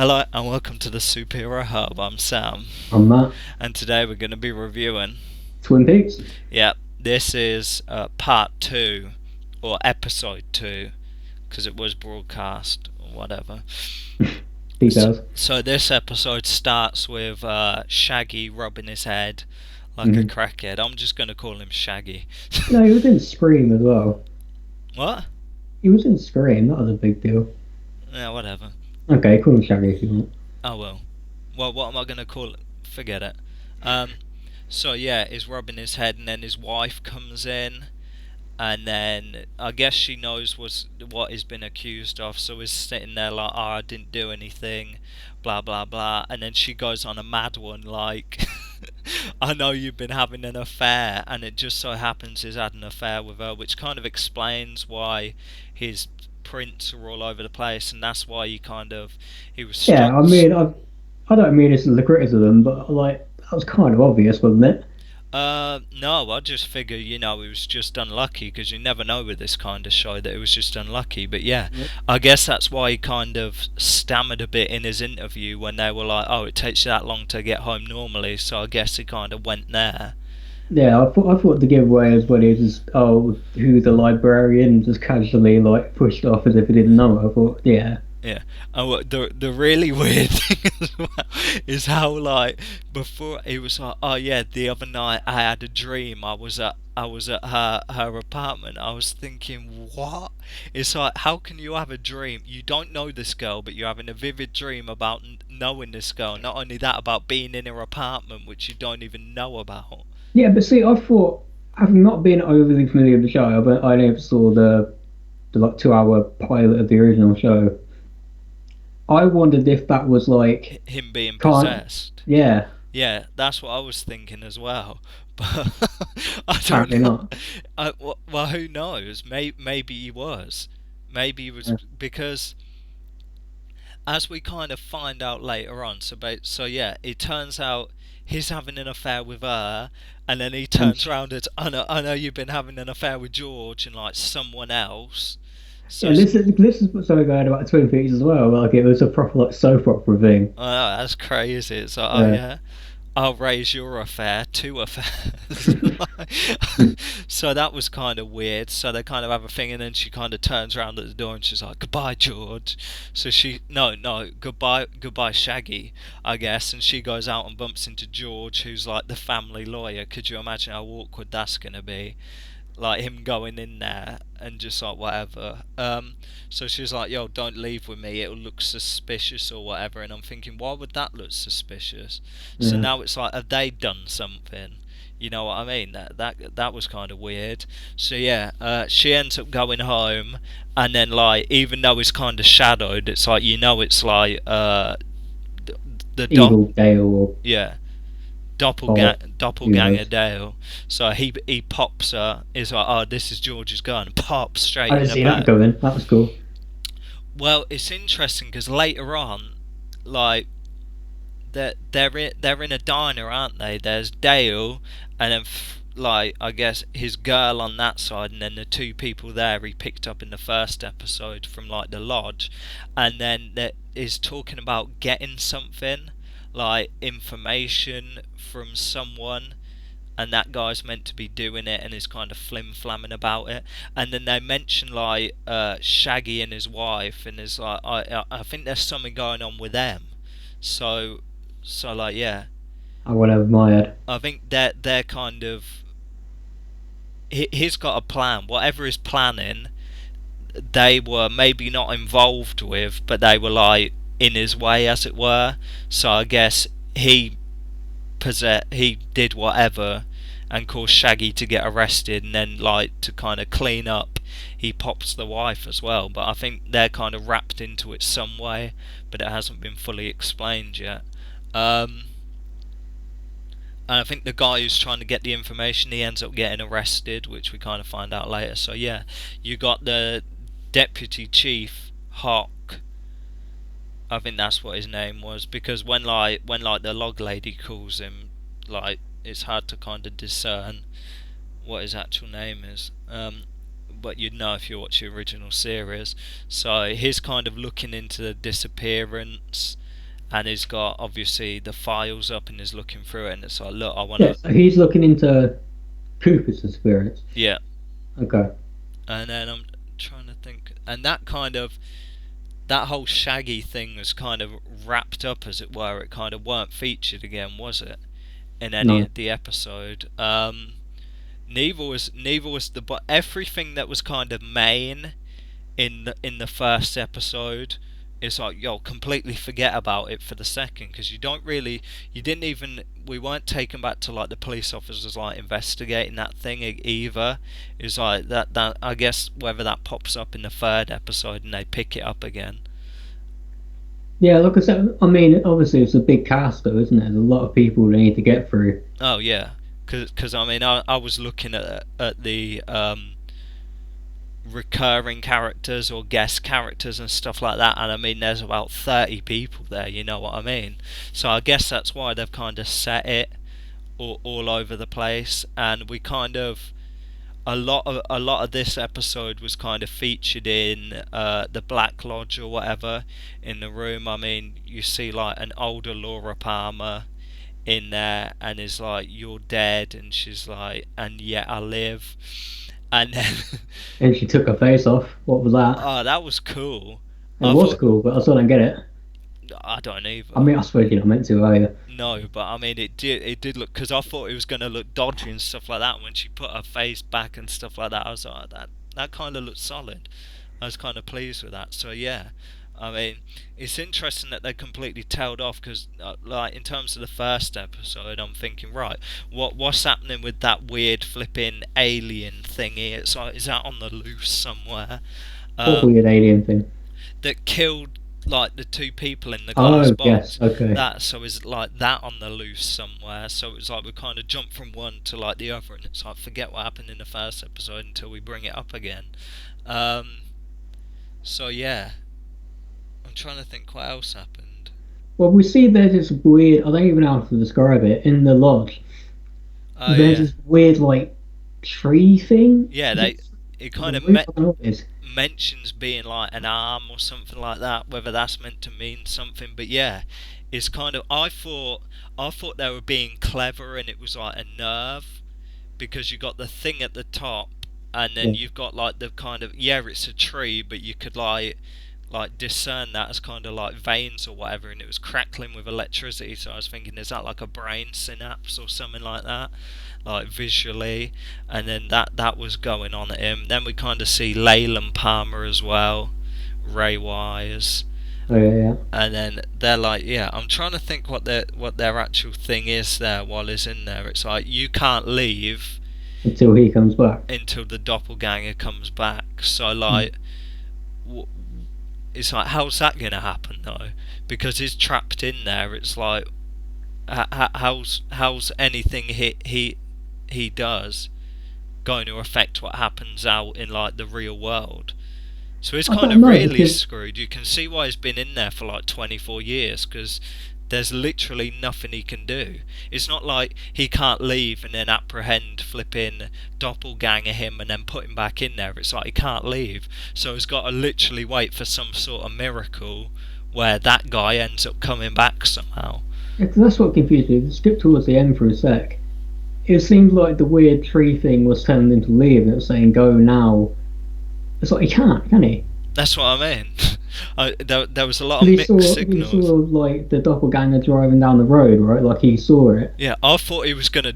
Hello and welcome to the Superhero Hub. I'm Sam, On that, and today we're going to be reviewing. Twin Peaks. Yep, this is part two or episode two because it was broadcast or whatever. So, Details. so this episode starts with Shaggy rubbing his head like a Hmm. crackhead. I'm just going to call him Shaggy. No, he was in Scream as well. What? He was in Scream. That was a big deal. Yeah, whatever. Okay, call him Shaggy if you want. Oh well. Well, what am I going to call it? Forget it. Um, so yeah, he's rubbing his head, and then his wife comes in, and then I guess she knows what he's been accused of, so he's sitting there like, "Oh, I didn't do anything," blah blah blah, and then she goes on a mad one like, "I know you've been having an affair," and it just so happens he's had an affair with her, which kind of explains why his prints are all over the place, and that's why he was Yeah, I mean, I don't mean this as a criticism, but like that was kind of obvious, wasn't it? No, I just figure, it was just unlucky because you never know with this kind of show that it was just unlucky. But yeah, Yep. I guess that's why he kind of stammered a bit in his interview when they were like, "Oh, it takes you that long to get home normally," so I guess he kind of went there. Yeah, I thought the giveaway as well is just, who the librarian just casually like pushed off as if he didn't know. I thought, yeah, Yeah, and the really weird thing as well is how like before he was like, "Oh yeah, the other night I had a dream. I was at her apartment." I was thinking, what? It's like, how can you have a dream? You don't know this girl, but you're having a vivid dream about knowing this girl. Not only that, about being in her apartment, which you don't even know about. yeah. But see, I thought, having not been overly familiar with the show, but I never saw the like 2 hour pilot of the original show. I wondered if that was like Him being can't. possessed. Yeah, Yeah, that's what I was thinking as well. But I don't apparently know. not. Well, who knows? Maybe he was. Maybe he was Yeah. because, as we kind of find out later on. So yeah, it turns out he's having an affair with her, and then he And turns around and I know you've been having an affair with George and like someone else. So yeah, this is what's so good about Twin Peaks as well. Like it was a proper like soap opera thing. I know that's crazy. It's like, oh Yeah. yeah, I'll raise your affair, two affairs. So that was kind of weird. So they kind of have a thing, and then she kind of turns around at the door and she's like, "Goodbye, George." So no, goodbye, Shaggy, I guess. And she goes out and bumps into George, who's like the family lawyer. Could you imagine how awkward that's gonna be? Like him going in there and just like whatever. So she's like, "Yo, don't leave with me. It'll look suspicious or whatever." And I'm thinking, why would that look suspicious? So Yeah. now it's like, have they done something? You know what I mean? That was kind of weird. So yeah, she ends up going home, and then like, even though it's kind of shadowed, it's like it's like the, the dot. Evil Dale or Yeah, Bob, who doppelganger knows? Dale. So he pops her. Is like, "Oh, this is George's gun." Pops straight I in didn't the see that back. coming. That was cool. Well, it's interesting because later on, like they're in a diner, aren't they? There's Dale, and then like I guess his girl on that side, and then the two people there he picked up in the first episode from like the lodge, and then that is talking about getting something like information from someone, and that guy's meant to be doing it and is kind of flim flamming about it. And then they mention like Shaggy and his wife, and is like, I think there's something going on with them. So like yeah, I went over my head. I think they're kind of he's got a plan. Whatever he's planning, they were maybe not involved with, but they were like in his way, as it were. So I guess he did whatever and caused Shaggy to get arrested, and then like to kind of clean up, he pops the wife as well. But I think they're kind of wrapped into it some way, but it hasn't been fully explained yet. Um, and I think the guy who's trying to get the information, he ends up getting arrested, which we kind of find out later. So yeah, you got the deputy chief Hawk. I think that's what his name was, because when the log lady calls him, like it's hard to kind of discern what his actual name is. But you'd know if you watch the original series. So he's kind of looking into the disappearance, and he's got obviously the files up and is looking through it, and it's like, look, I want Yeah, to, so he's looking into Cooper's experience. yeah. Okay. And then I'm trying to think, and that kind of, that whole Shaggy thing was kind of wrapped up, as it were. It kind of weren't featured again, was it, in any No. of the episode? Neither was the, but everything that was kind of main in the first episode, it's like, yo, completely forget about it for the second, because you didn't even, we weren't taken back to like the police officers like investigating that thing either. It's like that I guess whether that pops up in the third episode and they pick it up again. Yeah, like I said, I mean, obviously it's a big cast, though, isn't it? There's a lot of people they need to get through. Oh yeah, because I mean, I was looking at the recurring characters or guest characters and stuff like that, and I mean there's about 30 people there, you know what I mean? So I guess that's why they've kind of set it all over the place, and we kind of, a lot of this episode was kind of featured in the Black Lodge or whatever, in the room. I mean, you see like an older Laura Palmer in there, and is like, you're dead, and she's like, and yet I live. And then And she took her face off. What was that? oh, that was cool. It I was thought, cool, but I still don't get it. I don't I either. mean, I suppose you're not meant to, are you? No, but I mean, it did look, because I thought it was going to look dodgy and stuff like that when she put her face back and stuff like that. I was like, that kind of looked solid. I was kind of pleased with that. So yeah, I mean, it's interesting that they completely tailed off, because like in terms of the first episode, I'm thinking, right, what's happening with that weird flipping alien thingy? It's like, is that on the loose somewhere? What Um, weird alien thing? that killed like the two people in the glass Oh, yes, box. okay. That, so is like that on the loose somewhere. So it was like we kind of jumped from one to like the other, and it's like, forget what happened in the first episode until we bring it up again. Um, so yeah, I'm trying to think what else happened. Well, we see there's this weird, I don't even know how to describe it, in the lodge. Oh There's yeah, this weird, like, tree thing. yeah. Is it It the kind of roof? I don't know what it is. mentions being like an arm or something like that. Whether that's meant to mean something, but yeah, it's kind of. I thought they were being clever, and it was like a nerve, because you got the thing at the top, and then Yeah. you've got like the kind of, yeah, it's a tree, but you could like discern that as kind of like veins or whatever, and it was crackling with electricity. So I was thinking, is that like a brain synapse or something like that, like visually? And then that was going on at him. Then we kind of see Leyland Palmer as well, Ray Wise, Oh, yeah, yeah. and then they're like, yeah, I'm trying to think what their actual thing is there while he's in there. It's like, you can't leave Until he comes back. until the doppelganger comes back. So Mm. like, w- it's like, how's that gonna happen though? Because he's trapped in there. It's like, how's anything he does going to affect what happens out in like the real world? So he's I kind don't of know, really because screwed. You can see why he's been in there for like 24 years, because there's literally nothing he can do. It's not like he can't leave and then apprehend flipping doppelganger him and then put him back in there. It's like he can't leave. So he's got to literally wait for some sort of miracle where that guy ends up coming back somehow. yeah, 'cause that's what confused me. Skip towards the end for a sec. It seemed like the weird tree thing was telling him to leave, and it was saying, go now. It's like, he can't, can he? That's what I mean. There was a lot Because of mixed he saw, signals. like, the doppelganger driving down the road, right? Like, he saw it. Yeah, I thought he was gonna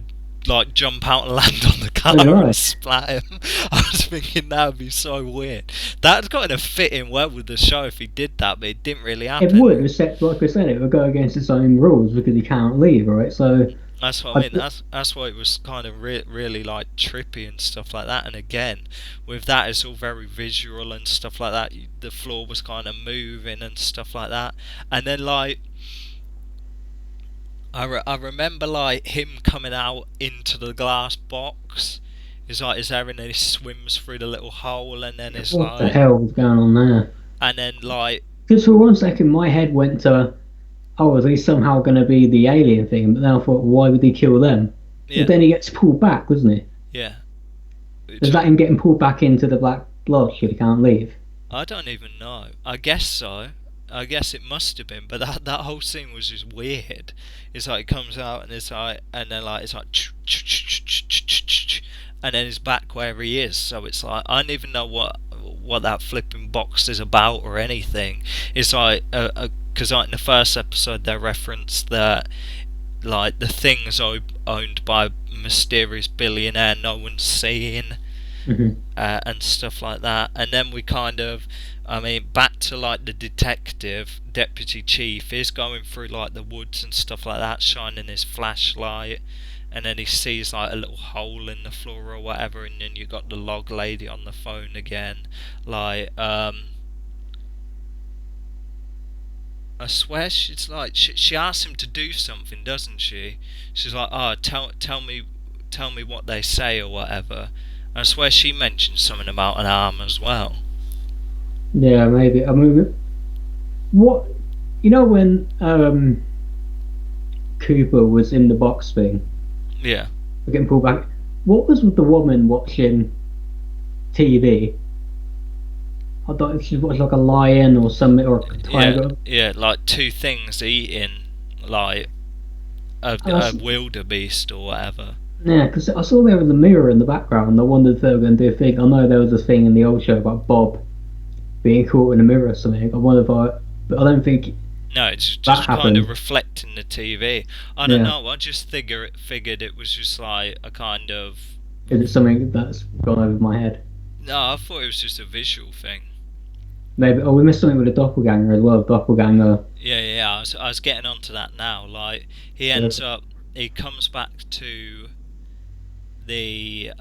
like jump out and land on the car Oh, you're and right. splat him. I was thinking that would be so weird. That kind of fit in well with the show if he did that, but it didn't really It would, happen. except, like I said, it would go against its own rules because he can't leave, right? So, That's what I I, mean. That's why it was kind of really like trippy and stuff like that. And again, with that, it's all very visual and stuff like that. The floor was kind of moving and stuff like that. And then like, I remember like him coming out into the glass box. He's like, is there, and then he swims through the little hole, and then it's what the like, hell was going on there? and then like, Because for one second, my head went to, oh, is he somehow going to be the alien thing? But then I thought, why would he kill them? But yeah, then he gets pulled back, doesn't he? yeah. Which Is that him getting pulled back into the Black Lodge if he can't leave? I don't even know. I guess so. I guess it must have been, but that whole scene was just weird. It's like it comes out and it's like, and then like it's like, and then he's back where he is. So it's like I don't even know what that flipping box is about or anything. It's like because like in the first episode they referenced that like the thing's owned by a mysterious billionaire no one's seen, Hmm. and stuff like that. And then we kind of, I mean, back to like the detective, deputy chief is going through like the woods and stuff like that, shining his flashlight, and then he sees like a little hole in the floor or whatever, and then you got the log lady on the phone again, like I swear she's like she asks him to do something, doesn't she? She's like, "Oh, tell me what they say or whatever." I swear she mentioned something about an arm as well. Yeah, maybe. I mean, what when Cooper was in the box thing, Yeah, getting pulled back. What was with the woman watching TV? I thought she watched like a lion or something or a yeah, tiger. yeah. Like two things eating, like And a wildebeest or whatever. yeah, because I saw there was a mirror in the background. I wondered if they were going to do a thing. I know there was a thing in the old show about Bob being caught in a mirror or something. I wonder if but I don't think No, it's that just kind of happened. reflecting the TV. I don't Yeah, know. I just figured it was just like a kind of. is it something that's gone over my head? No, I thought it was just a visual thing. Maybe. Oh, we missed something with a doppelganger as well. Doppelganger. Yeah. I was getting onto that now. Like he Uh, ends up, he the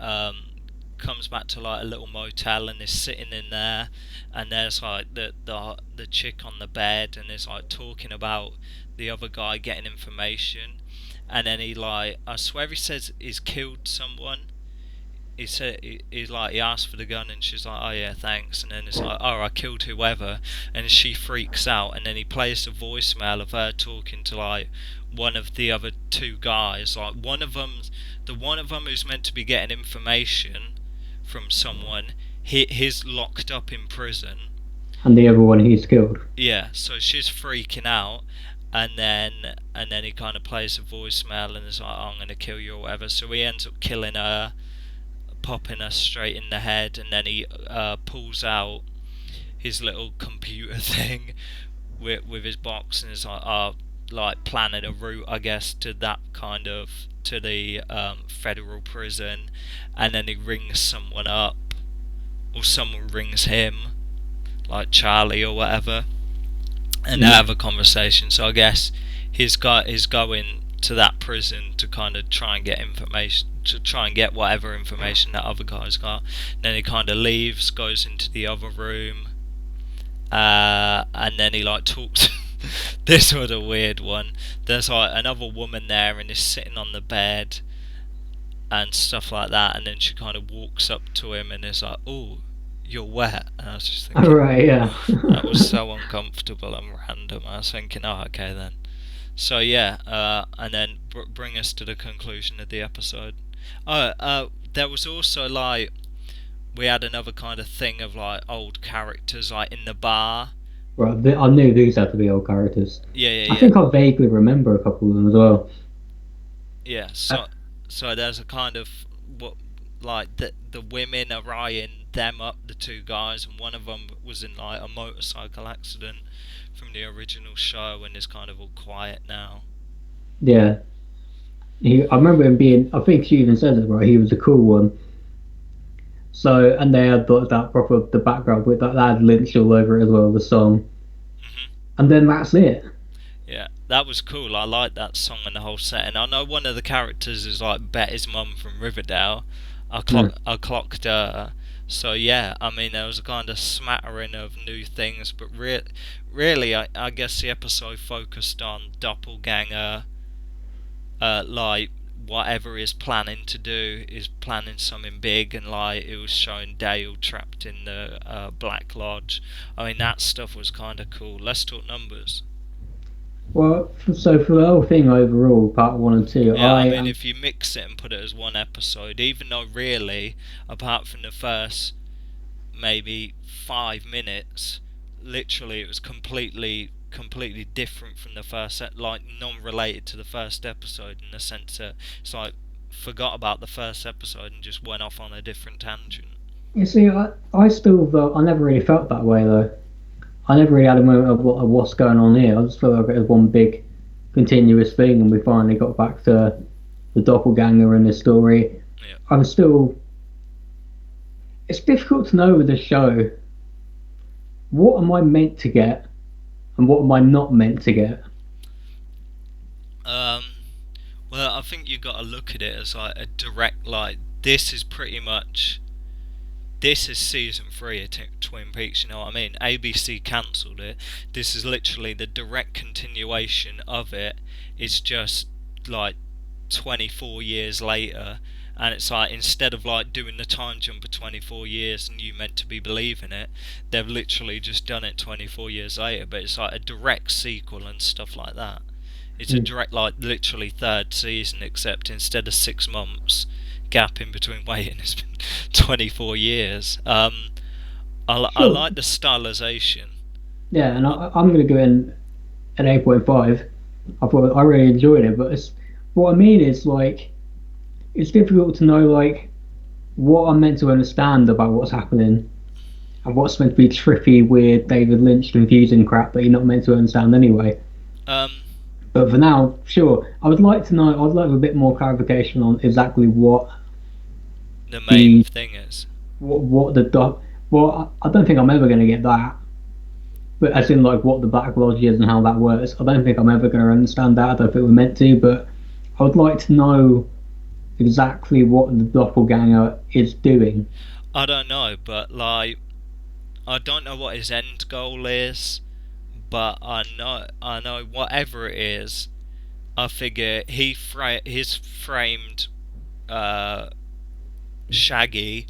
comes back to like a little motel and is sitting in there, and there's like the chick on the bed and is like talking about the other guy getting information, and then he like I swear he says he's killed someone. He said he's like he asked for the gun and she's like, oh yeah, thanks, and then it's like, oh, I killed whoever, and she freaks out, and then he plays the voicemail of her talking to like one of the other two guys, like one of them who's meant to be getting information from someone, he's locked up in prison. and the other one he's killed. Yeah, so she's freaking out, and then he kind of plays the voicemail and is like, oh, I'm gonna kill you or whatever. So he ends up killing her, popping her straight in the head, and then he pulls out his little computer thing with his box and is like, like planning a route, I guess, to that kind of to the federal prison, and then he rings someone up, or someone rings him, like Charlie or whatever, and they Mm. have a conversation. So I guess he's going to that prison to kind of try and get information, to try and get whatever information that other guy's got. Then he kind of leaves, goes into the other room, and then he like talks. This was a weird one. There's like another woman there and is sitting on the bed and stuff like that, and then she kind of walks up to him and is like, "Oh, you're wet." And I was just All thinking, right, yeah. that was so uncomfortable and random. I was thinking, oh, okay then. So yeah, and then bring us to the conclusion of the episode. There was also like we had another kind of thing of like old characters like in the bar. Right, I knew these had to be old characters. Yeah, yeah, I yeah, think I vaguely remember a couple of them as well. yeah. Uh, So there's a kind of what like the women are eyeing them up, the two guys, and one of them was in like a motorcycle accident from the original show and is kind of all quiet now. yeah, I remember him being. I think she even says it right. He was a cool one. So, and they had that proper the background with that they had Lynch all over it as well, the song, Hmm. and then that's it. Yeah, that was cool. I liked that song and the whole setting. I know one of the characters is like Betty's mum from Riverdale. Mm. I clocked her. So yeah, I mean there was a kind of smattering of new things, but really, I guess the episode focused on doppelganger, like whatever he's planning to do is planning something big, and like it was showing Dale trapped in the Black Lodge. I mean that stuff was kind of cool. Let's talk numbers. Well, so for the whole thing overall, part one and two, Yeah, I I mean, am. if you mix it and put it as one episode, even though really, apart from the first maybe 5 minutes, literally it was completely different from the first set, like non-related to the first episode in the sense that it's like forgot about the first episode and just went off on a different tangent. You see, I still I never really felt that way though. I never really had a moment of what's going on here. I just felt like it was one big continuous thing, and we finally got back to the doppelganger in this story. Yeah. I'm still. It's difficult to know with the show. What am I meant to get, and what am I not meant to get? Um, well, I think you got to look at it as like a direct, like this is pretty much this is season 3 of Twin Peaks. You know what I mean? ABC cancelled it. This is literally the direct continuation of it. It's just like 24 years later, and it's like instead of like doing the time jump of 24 years and you meant to be believing it, they've literally just done it 24 years later. But it's like a direct sequel and stuff like that. It's a direct, like, literally third season, except instead of 6 months gap in between waiting, it's been 24 years. I Sure. like the stylization. Yeah, and I'm going to go in an 8.5. I really enjoyed it, but what I mean is like it's difficult to know like what I'm meant to understand about what's happening and what's meant to be trippy, weird, David Lynch confusing crap that you're not meant to understand anyway. Um, But for now, sure, I would like to know. I'd like a bit more clarification on exactly the main the thing is, what the doc. Well, I don't think I'm ever going to get that. But as in like what the Black Lodge is and how that works, I don't think I'm ever going to understand that. I don't think we're meant to. But I would like to know exactly what the doppelganger is doing. I don't know, but like, I don't know what his end goal is, but I know whatever it is, I figure he's framed uh, Shaggy,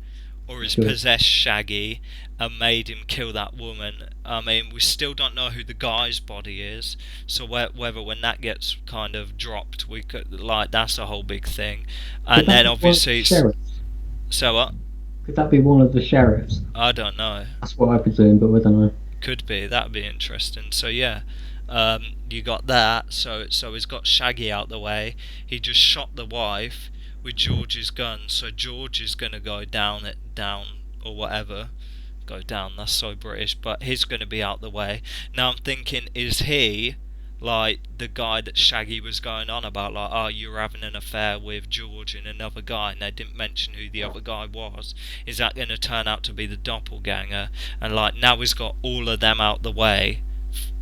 or has Sure. possessed Shaggy and made him kill that woman. I mean, we still don't know who the guy's body is, so whether when that gets kind of dropped, we could like that's a whole big thing. Could And that then be one of the obviously, sheriffs? so Could that be one of the sheriffs? I don't know. That's what I presume, but I don't know. Could be, that'd be interesting. So yeah, you got that. So he's got Shaggy out the way. He just shot the wife with George's gun. So George is gonna go down or whatever. Go down. That's so British, but he's gonna be out the way. Now I'm thinking, is he like the guy that Shaggy was going on about? Like, oh, you're having an affair with George and another guy, and they didn't mention who the other guy was. Is that going to turn out to be the doppelganger? And like now he's got all of them out the way.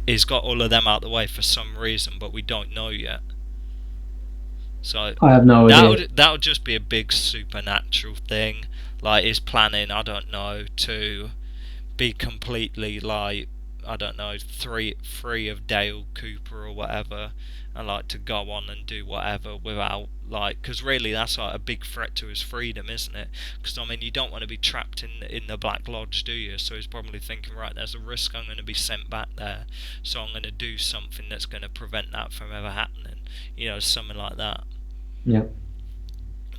He's got all of them out the way for some reason, but we don't know yet. So I have no idea. that would just be a big supernatural thing. Like he's planning, I don't know, to be completely like I don't know, free of Dale Cooper or whatever, and like to go on and do whatever without like, because really that's like a big threat to his freedom, isn't it? Because I mean, you don't want to be trapped in the Black Lodge, do you? So he's probably thinking, right, there's a risk I'm going to be sent back there, so I'm going to do something that's going to prevent that from ever happening. You know, something like that. Yeah.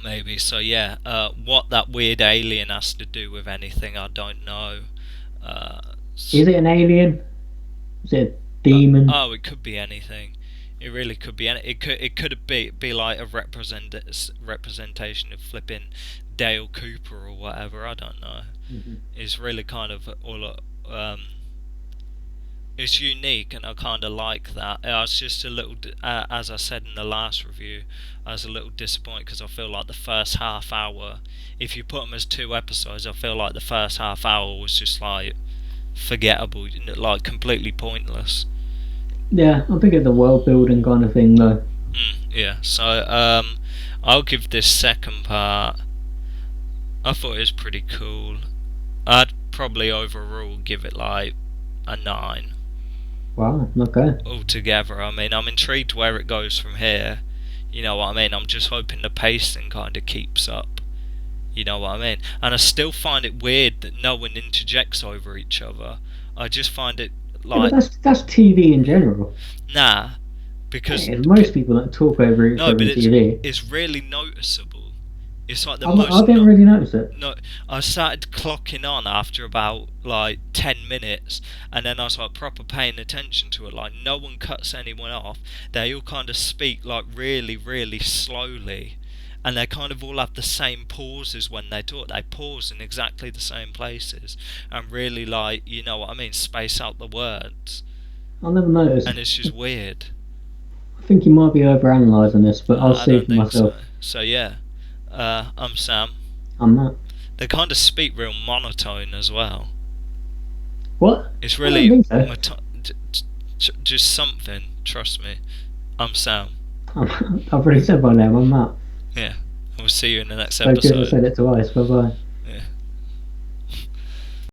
Maybe. So yeah, what that weird alien has to do with anything, I don't know. Uh, Is it an alien? Is it a demon? oh, it could be anything. It really could be. It could be like a representation of flipping Dale Cooper or whatever. I don't know. Mhm. It's really kind of all. It's unique, and I kind of like that. I was just a little, as I said in the last review, I was a little disappointed because I feel like the first half hour, if you put them as 2 episodes, I feel like the first half hour was just like forgettable, like completely pointless. Yeah, I think it's a world building kind of thing though. Yeah, so I'll give this second part. I thought it was pretty cool. I'd probably overall give it like a 9 Wow. Okay. altogether. I mean, I'm intrigued where it goes from here. You know what I mean? I'm just hoping the pacing kind of keeps up. You know what I mean? And I still find it weird that no one interjects over each other. I just find it Yeah, but like, that's TV in general. nah, because Yeah, most people don't talk over each no, other but on TV. it's really noticeable. It's like the I most didn't really notice it. no, I started clocking on after about like 10 minutes, and then I was like proper paying attention to it. Like, no one cuts anyone off. They all kind of speak like really, really slowly, and they kind of all have the same pauses when they talk. They pause in exactly the same places, and really, like, you know what I mean, space out the words, I never noticed. and it's just weird. I think you might be overanalyzing this, but I'll I see don't for think myself. so. So yeah, I'm Sam. I'm not. They kind of speak real monotone as well. What? It's I don't really think so. just something. Trust me. I'm Sam. I've already said my name. I'm not. Yeah. We'll see you in the next So good I episode. said it twice. Bye bye.